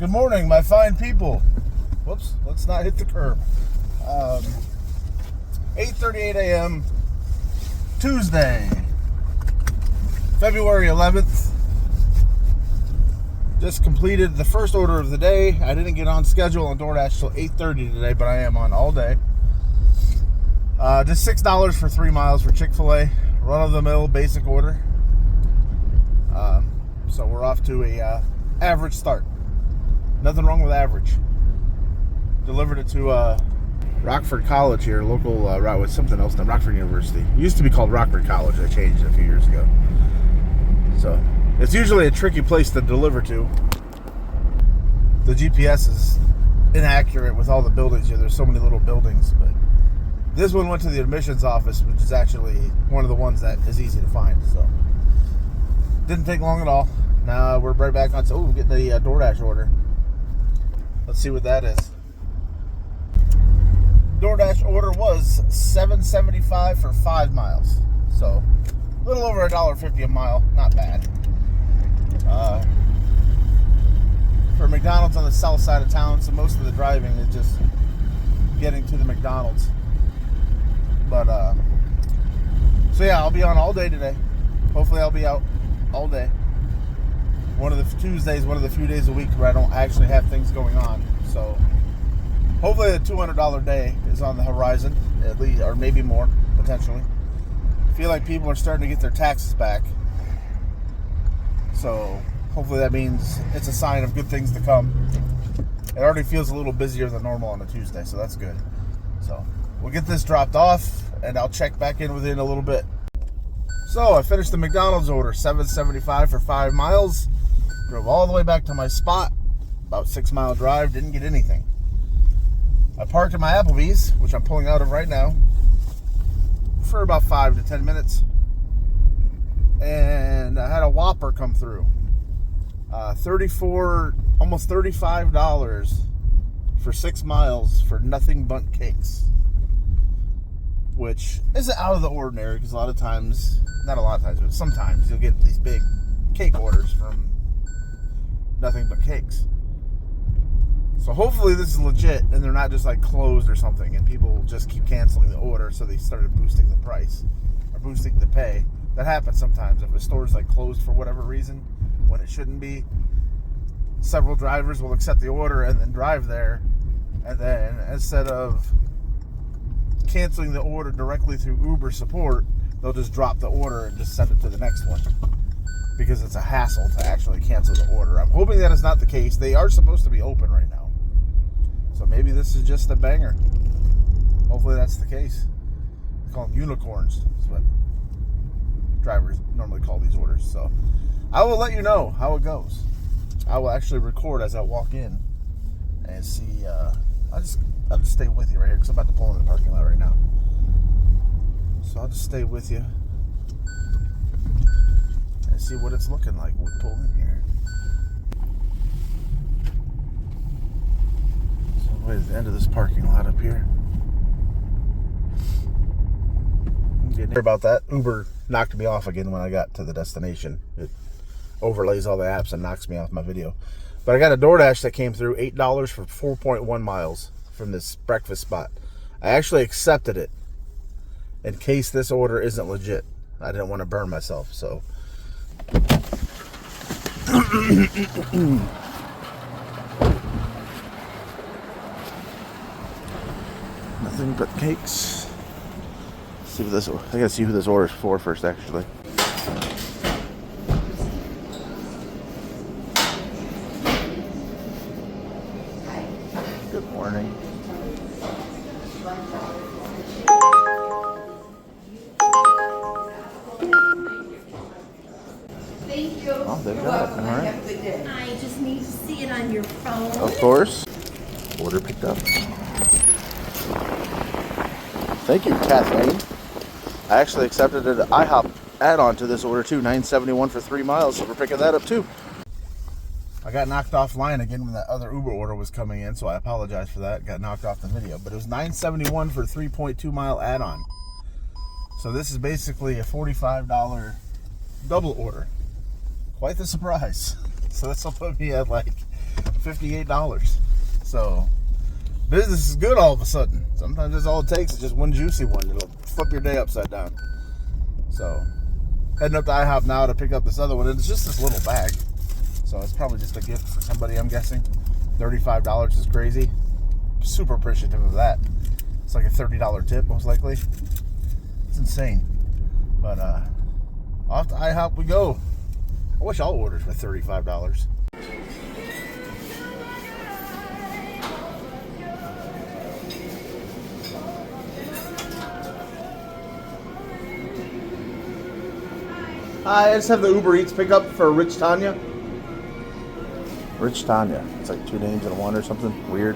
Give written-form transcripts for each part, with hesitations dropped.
Good morning, my fine people. Whoops, let's not hit the curb. 8:38 a.m. Tuesday, February 11th. Just completed the first order of the day. I didn't get on schedule on DoorDash till 8:30 today, but I am on all day. Just $6 for 3 miles for Chick-fil-A. Run-of-the-mill basic order. So we're off to a average start. Nothing wrong with average. Delivered it to Rockford College here, local route with something else than Rockford University. It used to be called Rockford College. I changed it a few years ago. So it's usually a tricky place to deliver to. The GPS is inaccurate with all the buildings here. There's so many little buildings, but this one went to the admissions office, which is actually one of the ones that is easy to find. So didn't take long at all. Now we're right back on. Oh, we're getting the DoorDash order. Let's see what that is. DoorDash order was $7.75 for 5 miles. So a little over $1.50 a mile. Not bad. For McDonald's on the south side of town, so most of the driving is just getting to the McDonald's. But so yeah, I'll be on all day today. Hopefully I'll be out all day. One of the Tuesdays, one of the few days a week where I don't actually have things going on. So hopefully the $200 day is on the horizon, at least, or maybe more, potentially. I feel like people are starting to get their taxes back. So hopefully that means it's a sign of good things to come. It already feels a little busier than normal on a Tuesday, so that's good. So we'll get this dropped off, and I'll check back in within a little bit. So I finished the McDonald's order, $7.75 for 5 miles. Drove all the way back to my spot, about 6 mile drive, didn't get anything. I parked at my Applebee's, which I'm pulling out of right now, for about 5 to 10 minutes. And I had a Whopper come through. Almost $35 for 6 miles for nothing but cakes. Which isn't out of the ordinary, because not a lot of times, but sometimes you'll get these big cake orders from nothing but cakes. So hopefully this is legit and they're not just like closed or something and people just keep canceling the order, so they started boosting the price or boosting the pay. That happens sometimes if a store's like closed for whatever reason when it shouldn't be. Several drivers will accept the order and then drive there, and then instead of canceling the order directly through Uber support, they'll just drop the order and just send it to the next one, because it's a hassle to actually cancel the order. I'm hoping that is not the case. They are supposed to be open right now, so maybe this is just a banger. Hopefully that's the case. They call them unicorns. That's what drivers normally call these orders. So I will let you know how it goes. I will actually record as I walk in and see. I'll just stay with you right here because I'm about to pull in the parking lot right now. So I'll just stay with you and see what it's looking like when we pull in here. So we're at the end of this parking lot up here. Sorry about that. Uber knocked me off again when I got to the destination. It overlays all the apps and knocks me off my video. But I got a DoorDash that came through, $8 for 4.1 miles from this breakfast spot. I actually accepted it in case this order isn't legit. I didn't want to burn myself, so. Nothing but cakes. Let's see what this. I gotta see who this order is for first, actually. Good morning. Thank you. Oh, they've got it. All right. Have a good day. I just need to see it on your phone. Of course. Order picked up. Thank you, Kathleen. I actually accepted an IHOP add-on to this order too, $9.71 for 3 miles, so we're picking that up too. I got knocked offline again when that other Uber order was coming in, so I apologize for that. Got knocked off the video, but it was $9.71 for 3.2 mile add-on. So this is basically a $45 double order. Quite the surprise. So this will put me at like $58. So business is good all of a sudden. Sometimes that's all it takes is just one juicy one. It'll flip your day upside down. So heading up to IHOP now to pick up this other one. And it's just this little bag. So it's probably just a gift for somebody, I'm guessing. $35 is crazy. Super appreciative of that. It's like a $30 tip, most likely. It's insane. But off to IHOP we go. I wish all orders were $35. Hi, I just have the Uber Eats pickup for Rich Tanya. Rich Tanya. It's like two names in one or something weird.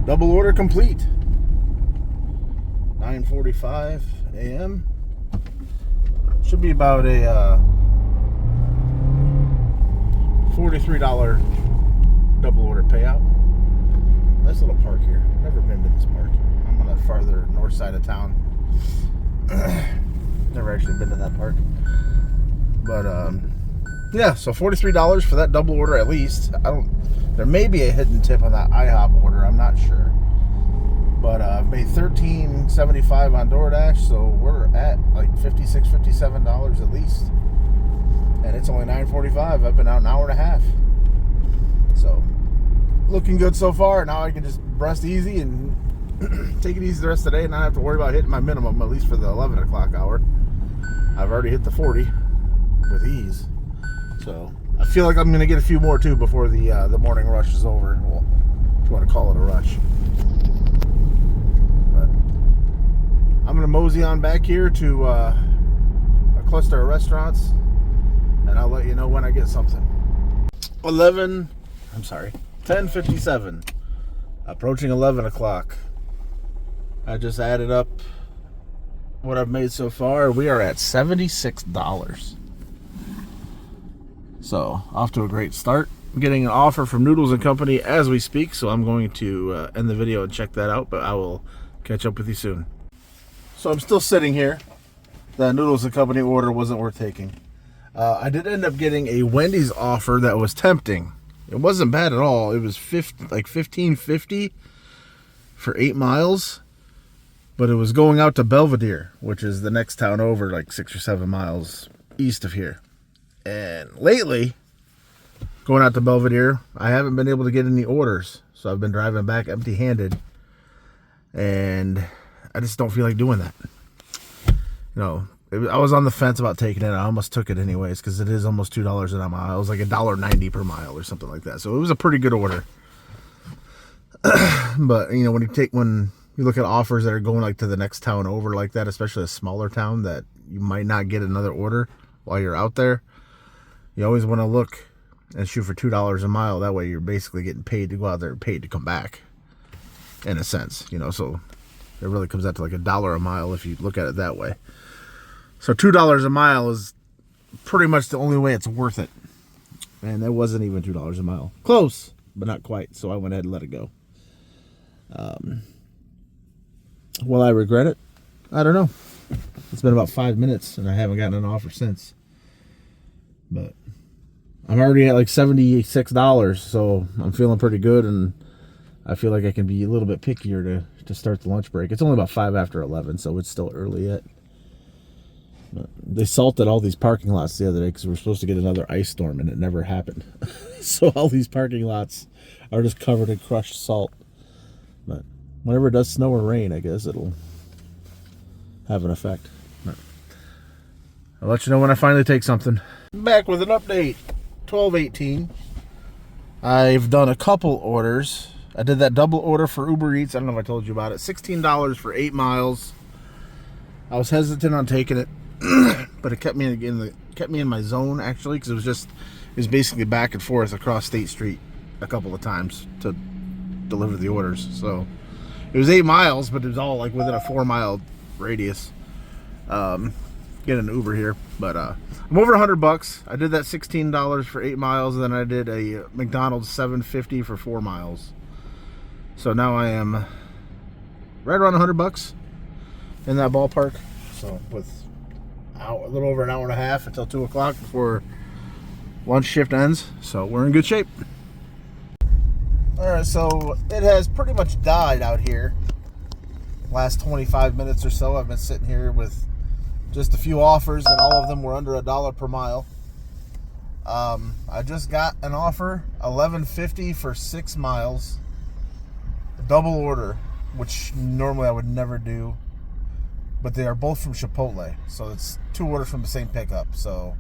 Double order complete. 9:45 a.m. Should be about a $43 double order payout. Nice little park here. Never been to this park. I'm on the farther north side of town. Never actually been to that park. But yeah, so $43 for that double order at least. There may be a hidden tip on that IHOP order, I'm not sure. But I've made $13.75 on DoorDash, so we're at like $56, $57 at least. And it's only 9:45. I've been out an hour and a half. So looking good so far. Now I can just rest easy and take it easy the rest of the day and not have to worry about hitting my minimum, at least for the 11 o'clock hour. I've already hit the 40 with ease. So I feel like I'm going to get a few more too before the morning rush is over. Well, if you want to call it a rush. But I'm going to mosey on back here to a cluster of restaurants, and I'll let you know when I get something. 10:57. Approaching 11 o'clock. I just added up what I've made so far. We are at $76. So, off to a great start. I'm getting an offer from Noodles & Company as we speak, so I'm going to end the video and check that out, but I will catch up with you soon. So, I'm still sitting here. The Noodles & Company order wasn't worth taking. I did end up getting a Wendy's offer that was tempting. It wasn't bad at all. It was $15.50 for 8 miles, but it was going out to Belvedere, which is the next town over, like 6 or 7 miles east of here. And lately, going out to Belvedere, I haven't been able to get any orders, so I've been driving back empty-handed, and I just don't feel like doing that. You know, I was on the fence about taking it. I almost took it anyways because it is almost $2 a mile. It was like $1.90 per mile or something like that. So it was a pretty good order. But you know, when you look at offers that are going like to the next town over like that, especially a smaller town that you might not get another order while you're out there, you always want to look and shoot for $2 a mile. That way you're basically getting paid to go out there and paid to come back, in a sense, you know. So it really comes out to like $1 a mile if you look at it that way. So $2 a mile is pretty much the only way it's worth it. And it wasn't even $2 a mile. Close, but not quite. So I went ahead and let it go. Will I regret it? I don't know. It's been about 5 minutes and I haven't gotten an offer since. But I'm already at like $76, so I'm feeling pretty good, and I feel like I can be a little bit pickier to start the lunch break. It's only about 5 after 11, so it's still early yet. But they salted all these parking lots the other day because we were supposed to get another ice storm, and it never happened. So all these parking lots are just covered in crushed salt. But whenever it does snow or rain, I guess it'll have an effect. But I'll let you know when I finally take something. Back with an update. 12:18. I've done a couple orders. I did that double order for Uber Eats. I don't know if I told you about it. $16 for 8 miles. I was hesitant on taking it, but it kept me in my zone actually, because it was basically back and forth across State Street a couple of times to deliver the orders. So it was 8 miles, but it was all like within a 4-mile radius. Get an Uber here, but I'm over $100. I did that $16 for 8 miles, and then I did a McDonald's $7.50 for 4 miles. So now I am right around $100 in that ballpark. So with a little over an hour and a half until 2 o'clock before lunch shift ends, so we're in good shape. All right, so it has pretty much died out here. Last 25 minutes or so, I've been sitting here with just a few offers, and all of them were under $1 per mile. I just got an offer, $11.50 for 6 miles, double order, which normally I would never do, but they are both from Chipotle, so it's 2 orders from the same pickup, so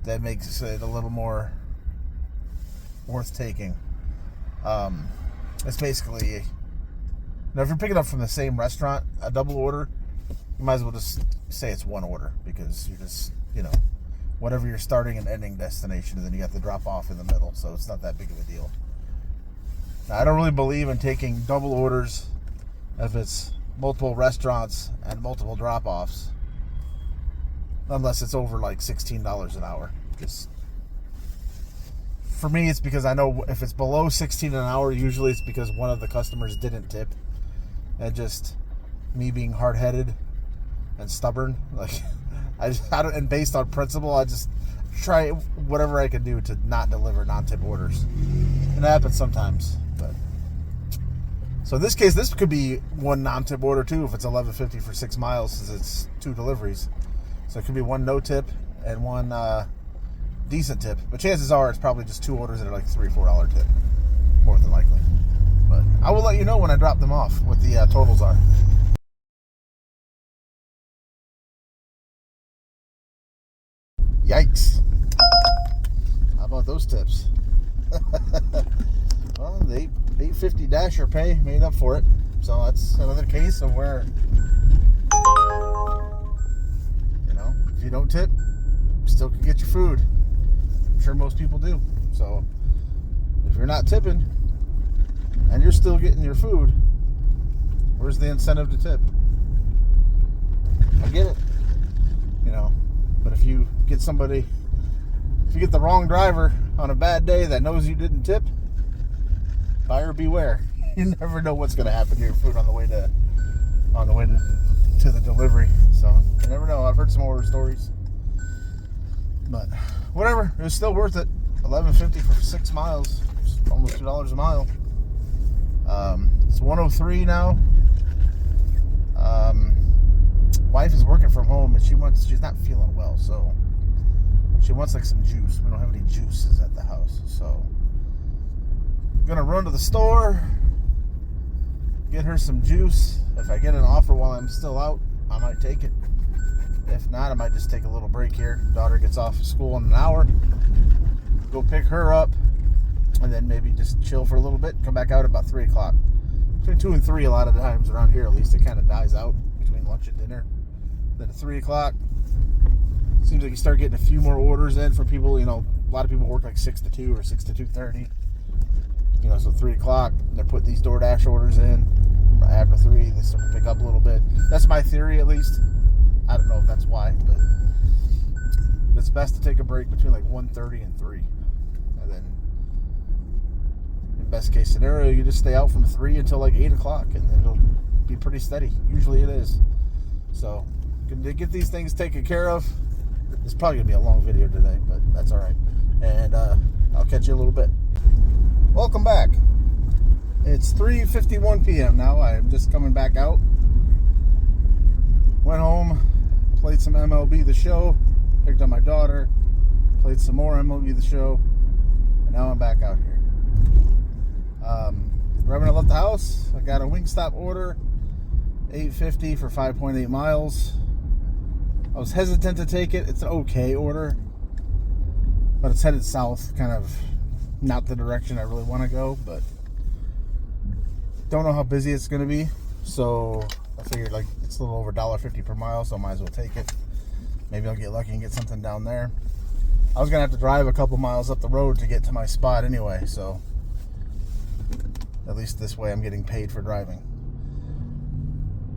that makes it a little more worth taking. It's basically, now if you're picking up from the same restaurant, a double order, you might as well just say it's 1 order, because you're just, whatever your starting and ending destination, and then you have to drop off in the middle, so it's not that big of a deal. Now, I don't really believe in taking double orders if it's multiple restaurants and multiple drop-offs, unless it's over like $16 an hour. Just, for me, it's because I know if it's below $16 an hour, usually it's because one of the customers didn't tip, and just me being hard-headed and stubborn, like I don't, and based on principle, I just try whatever I can do to not deliver non-tip orders. And it happens sometimes, but so in this case, this could be 1 non-tip order too if it's $11.50 for 6 miles, since it's 2 deliveries. So it could be 1 no tip and 1 decent tip. But chances are it's probably just 2 orders that are like $3 or $4 tip, more than likely. But I will let you know when I drop them off what the totals are. Yikes. How about those tips? Well, the $8.50 Dasher pay made up for it. So that's another case of where, if you don't tip, you still can get your food. I'm sure most people do. So if you're not tipping and you're still getting your food, where's the incentive to tip? I get it. But if you get the wrong driver on a bad day that knows you didn't tip, buyer beware. You never know what's going to happen to your food on the way to the delivery. So you never know. I've heard some horror stories, but whatever. It was still worth it. $11.50 for 6 miles. It's almost $2 a mile. It's 1:03 now. Wife is working from home, and she's not feeling well, so she wants like some juice. We don't have any juices at the house, so I'm gonna run to the store, get her some juice. If I get an offer while I'm still out, I might take it. If not, I might just take a little break here. Daughter gets off of school in an hour, go pick her up, and then maybe just chill for a little bit, come back out at about 3 o'clock. Between 2 and 3 a lot of times around here, at least, it kind of dies out between lunch and dinner. Then at 3 o'clock, seems like you start getting a few more orders in from people. A lot of people work like 6 to 2 or 6 to 2:30. So 3 o'clock, they're putting these DoorDash orders in. After 3, they start to pick up a little bit. That's my theory, at least. I don't know if that's why, but it's best to take a break between like 1:30 and 3. And then, in best case scenario, you just stay out from 3 until like 8 o'clock, and then it'll be pretty steady. Usually it is. So, to get these things taken care of. It's probably going to be a long video today, but that's all right. And I'll catch you in a little bit. Welcome back. It's 3:51 p.m. now. I'm just coming back out. Went home, played some MLB The Show, picked up my daughter, played some more MLB The Show, and now I'm back out here. Right when I left the house, I got a Wingstop order, $8.50 for 5.8 miles. I was hesitant to take it. It's an okay order, but it's headed south, kind of not the direction I really want to go, but don't know how busy it's going to be, so I figured like it's a little over $1.50 per mile, so I might as well take it. Maybe I'll get lucky and get something down there. I was going to have to drive a couple miles up the road to get to my spot anyway, so at least this way I'm getting paid for driving.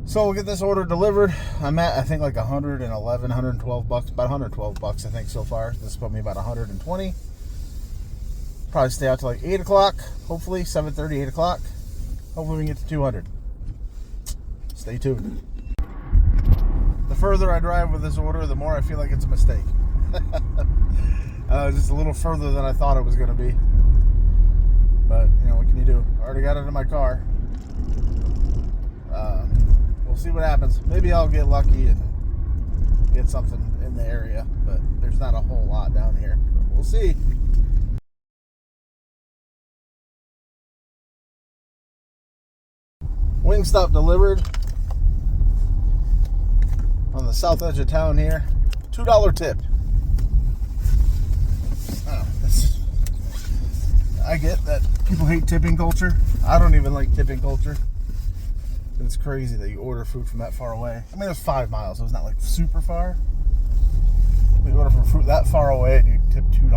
So we'll get this order delivered. I'm at, I think, like $111, $112, about $112, I think, so far. This put me about $120. Probably stay out till like 8 o'clock, hopefully, 7:30, 8 o'clock. Hopefully we can get to 200. Stay tuned. The further I drive with this order, the more I feel like it's a mistake. Just a little further than I thought it was going to be. But, what can you do? I already got it in my car. We'll see what happens. Maybe I'll get lucky and get something in the area. But there's not a whole lot down here. But we'll see. Wingstop delivered on the south edge of town here. $2 tip. I get that people hate tipping culture. I don't even like tipping culture. It's crazy that you order food from that far away. I mean, it was 5 miles, so it's not like super far. We order from fruit that far away and you tip $2.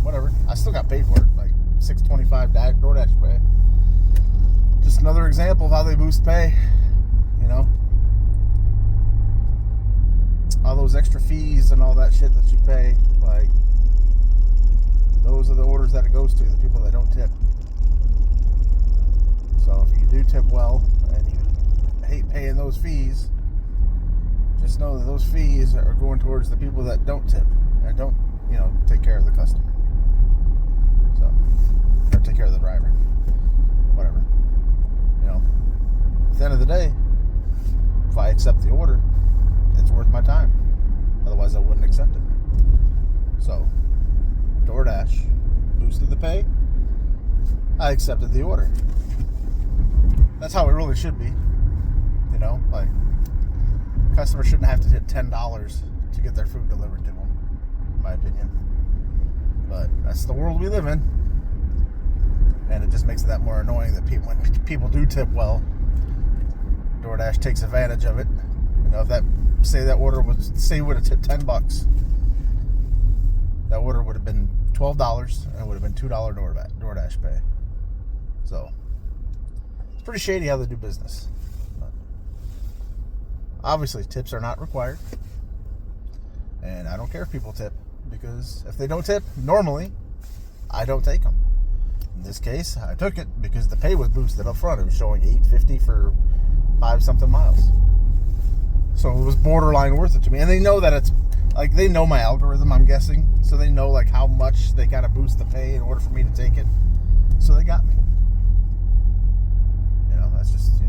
Whatever. I still got paid for it, like $6.25 DoorDash pay. Just another example of how they boost pay. All those extra fees and all that shit that you pay, like, those are the orders that it goes to, the people that don't tip. So if you do tip well and you hate paying those fees, just know that those fees are going towards the people that don't tip and don't, take care of the customer. So, or take care of the driver. Whatever. At the end of the day, if I accept the order, it's worth my time. Otherwise, I wouldn't accept it. So, DoorDash boosted the pay. I accepted the order. That's how it really should be. Like, customers shouldn't have to hit $10 to get their food delivered to them, in my opinion. But that's the world we live in. And it just makes it that more annoying that when people do tip well, DoorDash takes advantage of it. If that, say that order was, say would have tipped $10, that order would have been $12 and it would have been $2 DoorDash pay. So, it's pretty shady how they do business. But obviously, tips are not required. And I don't care if people tip, because if they don't tip, normally, I don't take them. In this case, I took it because the pay was boosted up front. It was showing $8.50 for 5-something miles. So it was borderline worth it to me. And they know that it's, like, they know my algorithm, I'm guessing. So they know, like, how much they got to boost the pay in order for me to take it. So they got me. That's just,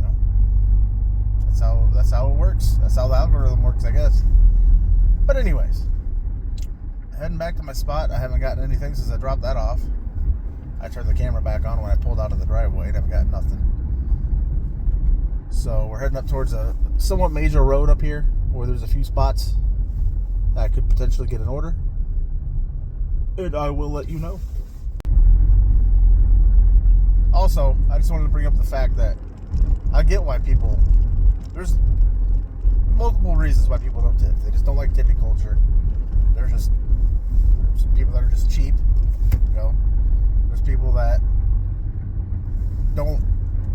that's how it works. That's how the algorithm works, I guess. But anyways, heading back to my spot. I haven't gotten anything since I dropped that off. I turned the camera back on when I pulled out of the driveway and I've got nothing. So we're heading up towards a somewhat major road up here where there's a few spots that I could potentially get an order. And I will let you know. Also, I just wanted to bring up the fact that I get why there's multiple reasons why people don't tip. They just don't like tipping culture. There's people that are just cheap, There's people that don't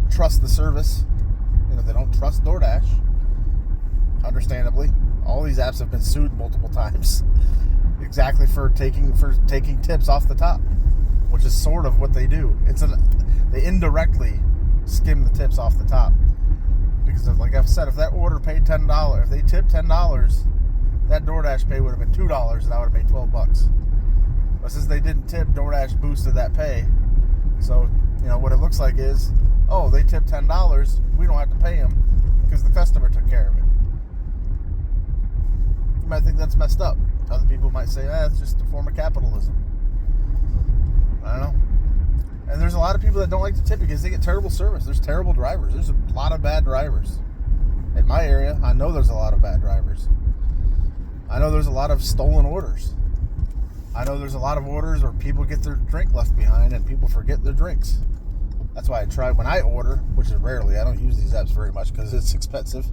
trust the service. They don't trust DoorDash. Understandably, all these apps have been sued multiple times, exactly for taking tips off the top, which is sort of what they do. They indirectly skim the tips off the top, because like I've said, if that order paid $10, if they tipped $10, that DoorDash pay would have been $2, and I would have made $12. But since they didn't tip, DoorDash boosted that pay. So what it looks like is, oh, they tipped $10, we don't have to pay them because the customer took care of it. You might think that's messed up. Other people might say, it's just a form of capitalism. I don't know. And there's a lot of people that don't like to tip because they get terrible service. There's terrible drivers. There's a lot of bad drivers. In my area, I know there's a lot of bad drivers. I know there's a lot of stolen orders. I know there's a lot of orders where people get their drink left behind and people forget their drinks. That's why I try, when I order, which is rarely, I don't use these apps very much because it's expensive,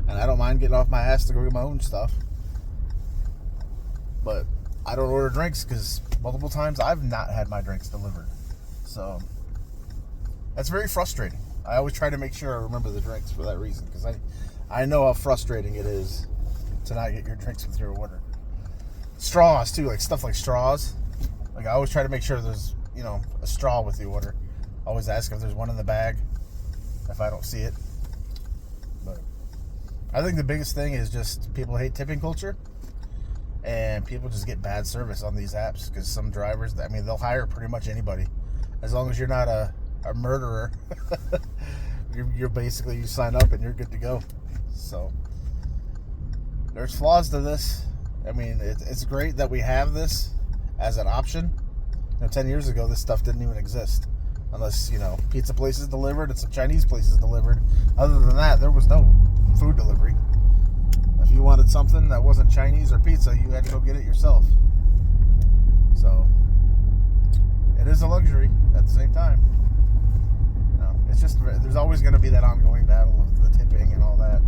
and I don't mind getting off my ass to go get my own stuff. But I don't order drinks because multiple times I've not had my drinks delivered. So that's very frustrating. I always try to make sure I remember the drinks for that reason, because I know how frustrating it is to not get your drinks with your order. Straws too, like stuff like straws. Like I always try to make sure there's, a straw with the order. Always ask if there's one in the bag if I don't see it. But I think the biggest thing is just people hate tipping culture. And people just get bad service on these apps because some drivers, I mean, they'll hire pretty much anybody. As long as you're not a murderer, you're basically, you sign up and you're good to go. So there's flaws to this. I mean, it's great that we have this as an option. 10 years ago, this stuff didn't even exist. Unless, pizza places delivered and some Chinese places delivered. Other than that, there was no food delivery. If you wanted something that wasn't Chinese or pizza, you had to go get it yourself. So it is a luxury at the same time. It's just, there's always going to be that ongoing battle of the tipping and all that.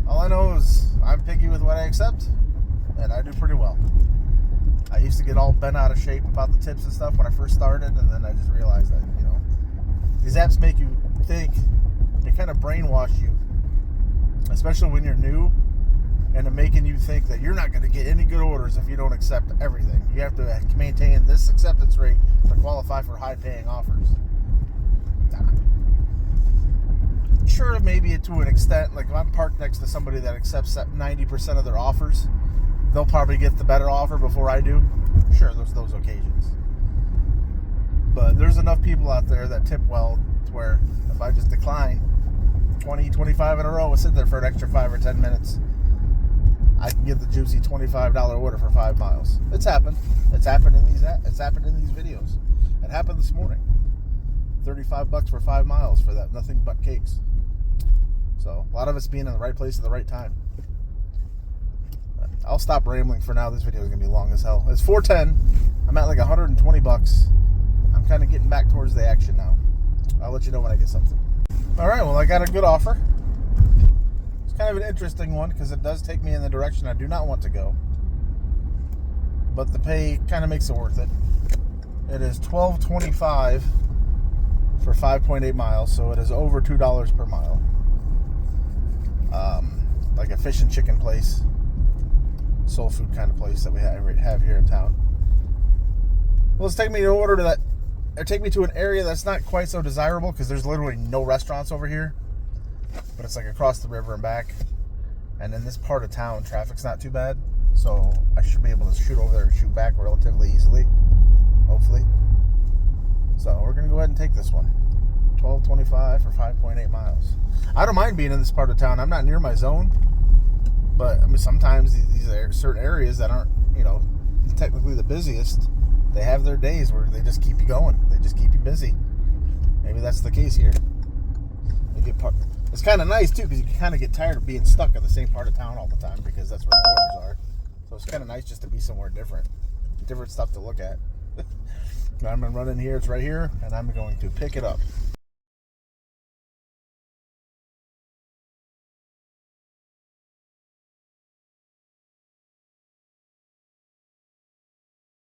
All I know is I'm picky with what I accept, and I do pretty well. I used to get all bent out of shape about the tips and stuff when I first started, and then I just realized that, these apps make you think, they kind of brainwash you, especially when you're new, and they're making you think that you're not going to get any good orders if you don't accept everything. You have to maintain this acceptance rate to qualify for high-paying offers. Sure, maybe to an extent, like if I'm parked next to somebody that accepts 90% of their offers, they'll probably get the better offer before I do. Sure, there's those occasions. But there's enough people out there that tip well to where if I just decline 20, 25 in a row and sit there for an extra 5 or 10 minutes, I can get the juicy $25 order for 5 miles. It's happened. It's happened in these videos. It happened this morning. $35 for 5 miles for that nothing but cakes. So a lot of it's being in the right place at the right time. I'll stop rambling for now. This video is going to be long as hell. It's 4:10. I'm at like $120. I'm kind of getting back towards the action now. I'll let you know when I get something. All right, well, I got a good offer. It's kind of an interesting one because it does take me in the direction I do not want to go. But the pay kind of makes it worth it. It is $12.25 for 5.8 miles, so it is over $2 per mile. Like a fish and chicken place, soul food kind of place that we have here in town. Well, it's taking me to an area that's not quite so desirable because there's literally no restaurants over here, but it's like across the river and back. And in this part of town, traffic's not too bad, so I should be able to shoot over there and shoot back relatively easily, hopefully. So we're gonna go ahead and take this one. $12.25 for 5.8 miles. I don't mind being in this part of town. I'm not near my zone, but I mean, sometimes these are certain areas that aren't, technically the busiest. They have their days where they just keep you going. They just keep you busy. Maybe that's the case here. It's kind of nice too because you can kind of get tired of being stuck in the same part of town all the time because that's where the orders are. So it's kind of nice just to be somewhere different stuff to look at. I'm gonna run in here. It's right here, and I'm going to pick it up.